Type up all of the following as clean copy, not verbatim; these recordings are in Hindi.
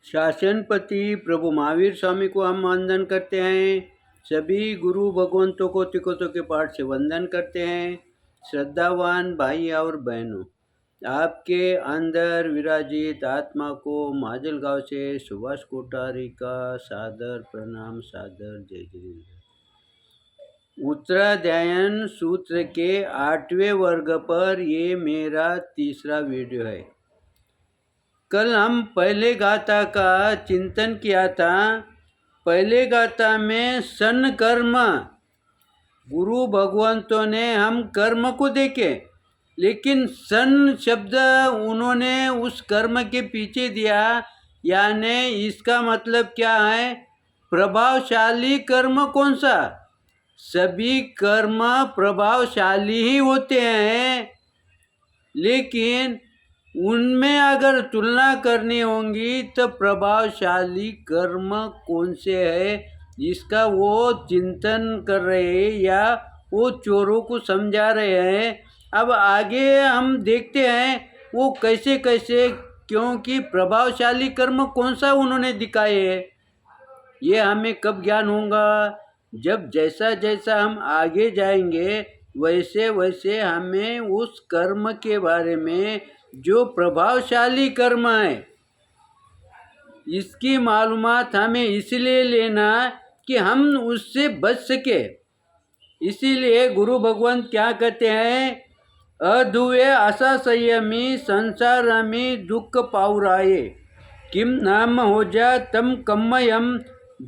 शासनपति प्रभु महावीर स्वामी को हम वंदन करते हैं। सभी गुरु भगवंतों को तिकोतों के पाठ से वंदन करते हैं। श्रद्धावान भाई और बहनों, आपके अंदर विराजित आत्मा को माजलगांव से सुभाष कोठारी का सादर प्रणाम, सादर जय जय। उत्तराध्यायन सूत्र के 8वें वर्ग पर ये मेरा तीसरा वीडियो है। कल हम पहले गाथा का चिंतन किया था। पहले गाथा में सन कर्म, गुरु भगवंतों ने हम कर्म को देखे, लेकिन सन शब्द उन्होंने उस कर्म के पीछे दिया, यानी इसका मतलब क्या है? प्रभावशाली कर्म कौन सा? सभी कर्म प्रभावशाली ही होते हैं, लेकिन उनमें अगर तुलना करनी होगी तो प्रभावशाली कर्म कौन से है, जिसका वो चिंतन कर रहे हैं या वो चोरों को समझा रहे हैं। अब आगे हम देखते हैं वो कैसे कैसे, क्योंकि प्रभावशाली कर्म कौन सा उन्होंने दिखाए है। ये हमें कब ज्ञान होगा? जब जैसा जैसा हम आगे जाएंगे वैसे वैसे हमें उस कर्म के बारे में, जो प्रभावशाली कर्म है, इसकी मालूमात हमें इसलिए लेना कि हम उससे बच सके। इसीलिए गुरु भगवान क्या कहते हैं? अधुए असा संयमी संसारमी दुख पाउराये, किम नाम हो जा तम कम्मयम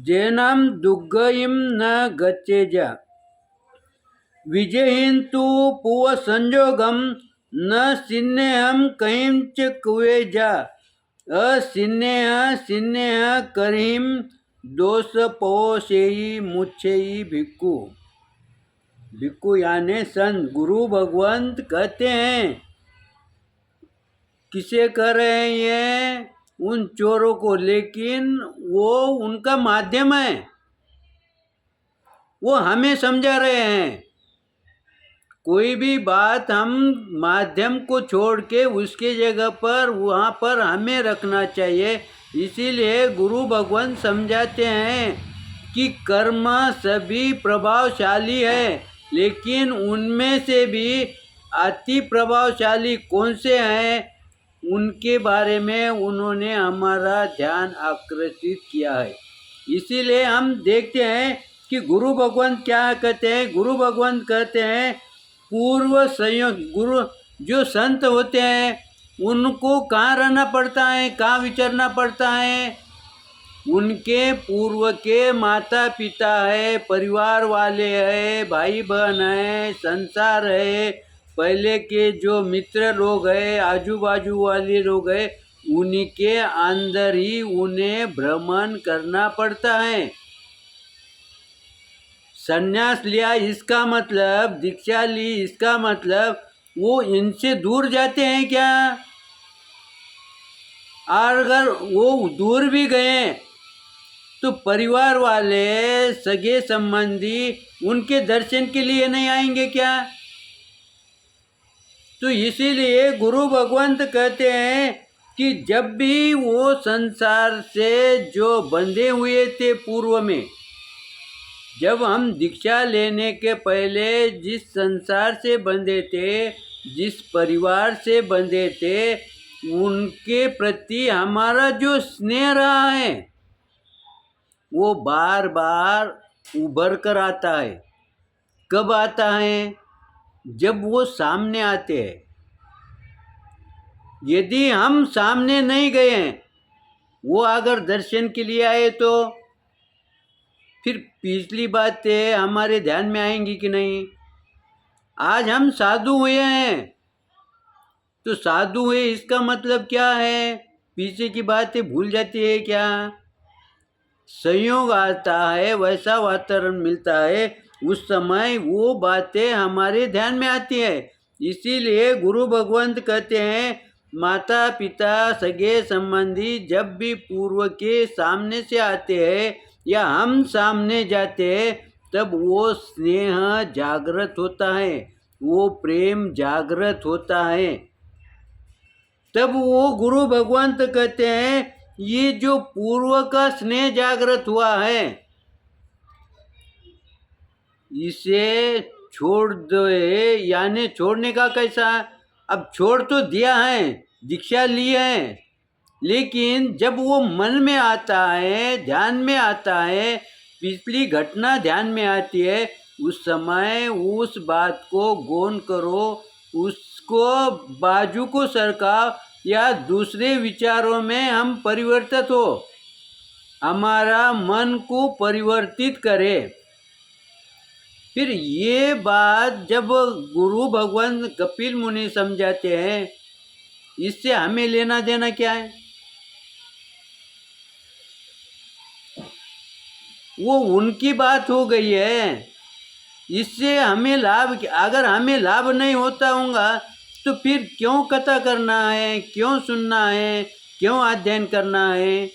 जैनाम दुर्गयम न गच्छेजा। विजयहीन तु पुव संजोगम न सिन्नेहम कहीं कुए जा। असिन्नेह सिन्नेह करीम दोष पोषेयी मुच्छेयी भिक्खु। भिक्खु यानी संत। गुरु भगवंत कहते हैं, किसे कर रहे हैं ये? उन चोरों को, लेकिन वो उनका माध्यम है, वो हमें समझा रहे हैं। कोई भी बात हम माध्यम को छोड़ के उसके जगह पर वहाँ पर हमें रखना चाहिए। इसीलिए गुरु भगवान समझाते हैं कि कर्म सभी प्रभावशाली है, लेकिन उनमें से भी अति प्रभावशाली कौन से हैं, उनके बारे में उन्होंने हमारा ध्यान आकर्षित किया है। इसीलिए हम देखते हैं कि गुरु भगवान क्या कहते हैं। गुरु भगवान कहते हैं, पूर्व संयोग, गुरु जो संत होते हैं उनको कहाँ रहना पड़ता है, कहाँ विचरना पड़ता है? उनके पूर्व के माता पिता है, परिवार वाले है, भाई बहन है, संसार है, पहले के जो मित्र लोग हैं, आजू बाजू वाले लोग हैं, उनके अंदर ही उन्हें भ्रमण करना पड़ता है। संन्यास लिया इसका मतलब, दीक्षा ली इसका मतलब वो इनसे दूर जाते हैं क्या? और अगर वो दूर भी गए तो परिवार वाले, सगे संबंधी उनके दर्शन के लिए नहीं आएंगे क्या? तो इसीलिए गुरु भगवंत कहते हैं कि जब भी वो संसार से जो बंधे हुए थे पूर्व में, जब हम दीक्षा लेने के पहले जिस संसार से बंधे थे, जिस परिवार से बंधे थे, उनके प्रति हमारा जो स्नेह रहा है वो बार बार उभर कर आता है। कब आता है? जब वो सामने आते हैं। यदि हम सामने नहीं गए हैं, वो अगर दर्शन के लिए आए, तो फिर पिछली बातें हमारे ध्यान में आएंगी कि नहीं? आज हम साधु हुए हैं, तो साधु हुए इसका मतलब क्या है? पीछे की बातें भूल जाती है क्या? संयोग आता है, वैसा वातावरण मिलता है, उस समय वो बातें हमारे ध्यान में आती है। इसीलिए गुरु भगवंत कहते हैं, माता पिता सगे संबंधी जब भी पूर्व के सामने से आते हैं या हम सामने जाते हैं, तब वो स्नेह जागृत होता है, वो प्रेम जागृत होता है। तब वो गुरु भगवंत कहते हैं ये जो पूर्व का स्नेह जागृत हुआ है, इसे छोड़ दे, यानी छोड़ने का कैसा? अब छोड़ तो दिया है, दीक्षा ली है, लेकिन जब वो मन में आता है, ध्यान में आता है, पिछली घटना ध्यान में आती है, उस समय उस बात को गौण करो, उसको बाजू को सरकाओ, या दूसरे विचारों में हम परिवर्तित हो, हमारा मन को परिवर्तित करे। फिर ये बात जब गुरु भगवान कपिल मुनि समझाते हैं, इससे हमें लेना देना क्या है? वो उनकी बात हो गई है, इससे हमें लाभ, अगर हमें लाभ नहीं होता होगा तो फिर क्यों कथा करना है, क्यों सुनना है, क्यों अध्ययन करना है?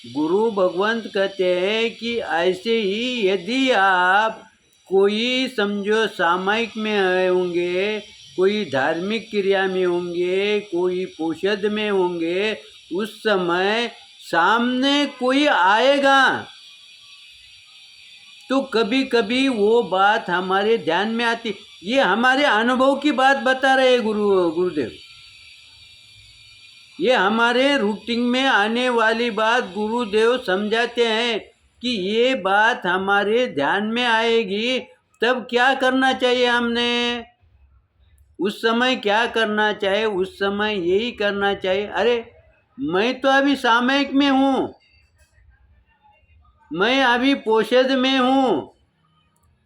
गुरु भगवंत कहते हैं कि ऐसे ही यदि आप कोई समझो सामायिक में होंगे, कोई धार्मिक क्रिया में होंगे, कोई पोषद में होंगे, उस समय सामने कोई आएगा तो कभी कभी वो बात हमारे ध्यान में आती। ये हमारे अनुभव की बात बता रहे हैं गुरुदेव। ये हमारे रूटीन में आने वाली बात गुरुदेव समझाते हैं कि ये बात हमारे ध्यान में आएगी, तब क्या करना चाहिए हमने? उस समय क्या करना चाहिए? उस समय यही करना चाहिए, अरे मैं तो अभी सामयिक में हूँ, मैं अभी पोषद में हूँ,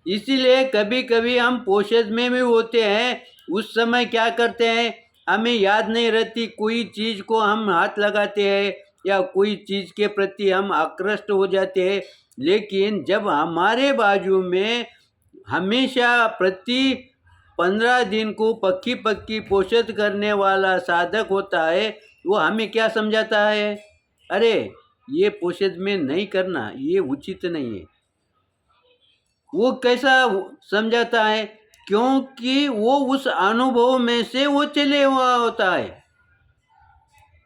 इसीलिए कभी कभी हम पोषद में भी होते हैं। उस समय क्या करते हैं, हमें याद नहीं रहती, कोई चीज़ को हम हाथ लगाते हैं या कोई चीज़ के प्रति हम आकृष्ट हो जाते हैं। लेकिन जब हमारे बाजू में हमेशा प्रति 15 दिन को पक्की पक्की पोषद करने वाला साधक होता है, वो हमें क्या समझाता है? अरे ये पोषद में नहीं करना, ये उचित नहीं है। वो कैसा समझाता है? क्योंकि वो उस अनुभव में से वो चले हुआ होता है,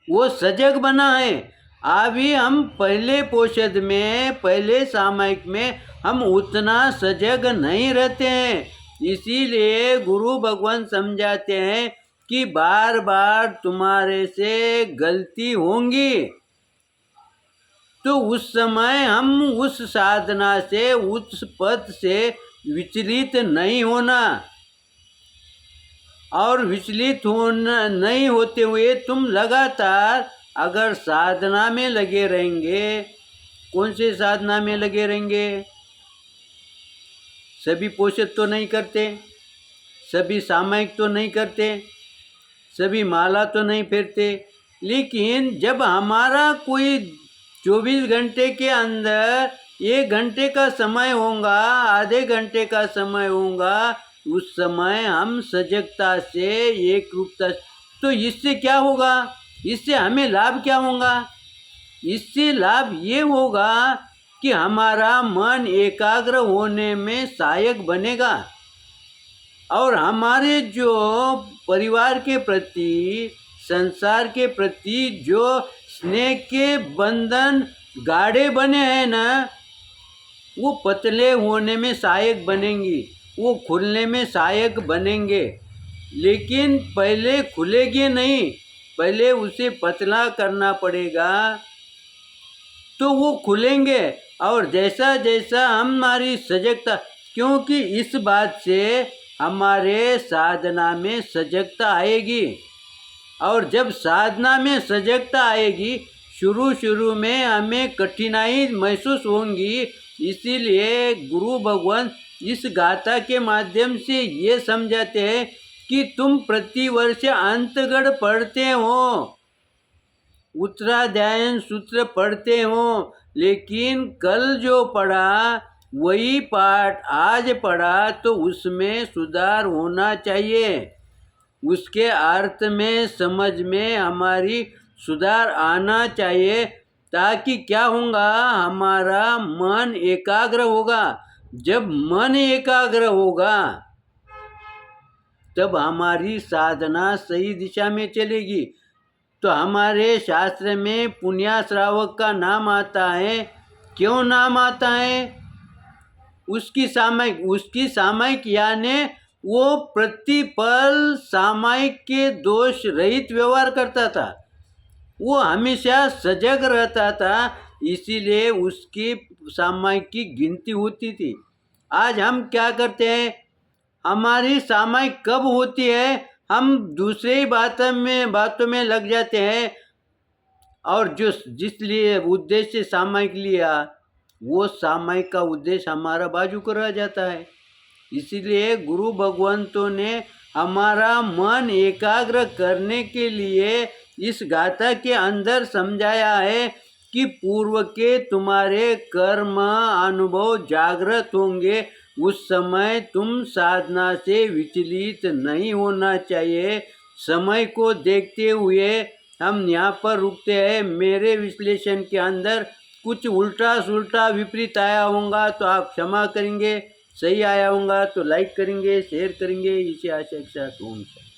वो सजग बना है। अभी हम पहले पोषद में, पहले सामायिक में हम उतना सजग नहीं रहते हैं, इसीलिए गुरु भगवान समझाते हैं कि बार बार तुम्हारे से गलती होंगी, तो उस समय हम उस साधना से, उस पथ से विचलित नहीं होना, और विचलित होना नहीं होते हुए तुम लगातार अगर साधना में लगे रहेंगे। कौन से साधना में लगे रहेंगे? सभी पोषद तो नहीं करते, सभी सामायिक तो नहीं करते, सभी माला तो नहीं फेरते, लेकिन जब हमारा कोई 24 घंटे के अंदर 1 घंटे का समय होगा, आधे घंटे का समय होगा, उस समय हम सजगता से, एक रूपता, तो इससे क्या होगा? इससे हमें लाभ क्या होगा? इससे लाभ ये होगा कि हमारा मन एकाग्र होने में सहायक बनेगा, और हमारे जो परिवार के प्रति, संसार के प्रति जो स्नेह के बंधन गाढ़े बने हैं ना, वो पतले होने में सहायक बनेंगी, वो खुलने में सहायक बनेंगे। लेकिन पहले खुलेंगे नहीं, पहले उसे पतला करना पड़ेगा तो वो खुलेंगे। और जैसा जैसा हमारी सजगता, क्योंकि इस बात से हमारे साधना में सजगता आएगी, और जब साधना में सजगता आएगी, शुरू में हमें कठिनाई महसूस होंगी, इसीलिए गुरु भगवान इस गाथा के माध्यम से ये समझाते हैं कि तुम प्रतिवर्ष अंतगढ़ पढ़ते हो, उत्तराध्यायन सूत्र पढ़ते हो, लेकिन कल जो पढ़ा वही पाठ आज पढ़ा तो उसमें सुधार होना चाहिए, उसके अर्थ में, समझ में हमारी सुधार आना चाहिए, ताकि क्या होगा, हमारा मन एकाग्र होगा। जब मन एकाग्र होगा तब हमारी साधना सही दिशा में चलेगी, तो हमारे शास्त्र में पुण्य श्रावक का नाम आता है। क्यों नाम आता है? उसकी सामायिक यानी वो प्रतिपल सामायिक के दोष रहित व्यवहार करता था, वो हमेशा सजग रहता था, इसीलिए उसकी सामायिक की गिनती होती थी। आज हम क्या करते हैं, हमारी सामायिक कब होती है, हम दूसरे बातों में लग जाते हैं और जिस लिए उद्देश्य सामायिक लिया वो सामायिक का उद्देश्य हमारा बाजू को रह जाता है। इसीलिए गुरु भगवंतों ने हमारा मन एकाग्र करने के लिए इस गाथा के अंदर समझाया है कि पूर्व के तुम्हारे कर्म अनुभव जागृत होंगे, उस समय तुम साधना से विचलित नहीं होना चाहिए। समय को देखते हुए हम यहाँ पर रुकते हैं। मेरे विश्लेषण के अंदर कुछ उल्टा सुल्टा विपरीत आया होगा तो आप क्षमा करेंगे, सही आया होगा तो लाइक करेंगे, शेयर करेंगे। इसी आशा के साथ ओम शांति।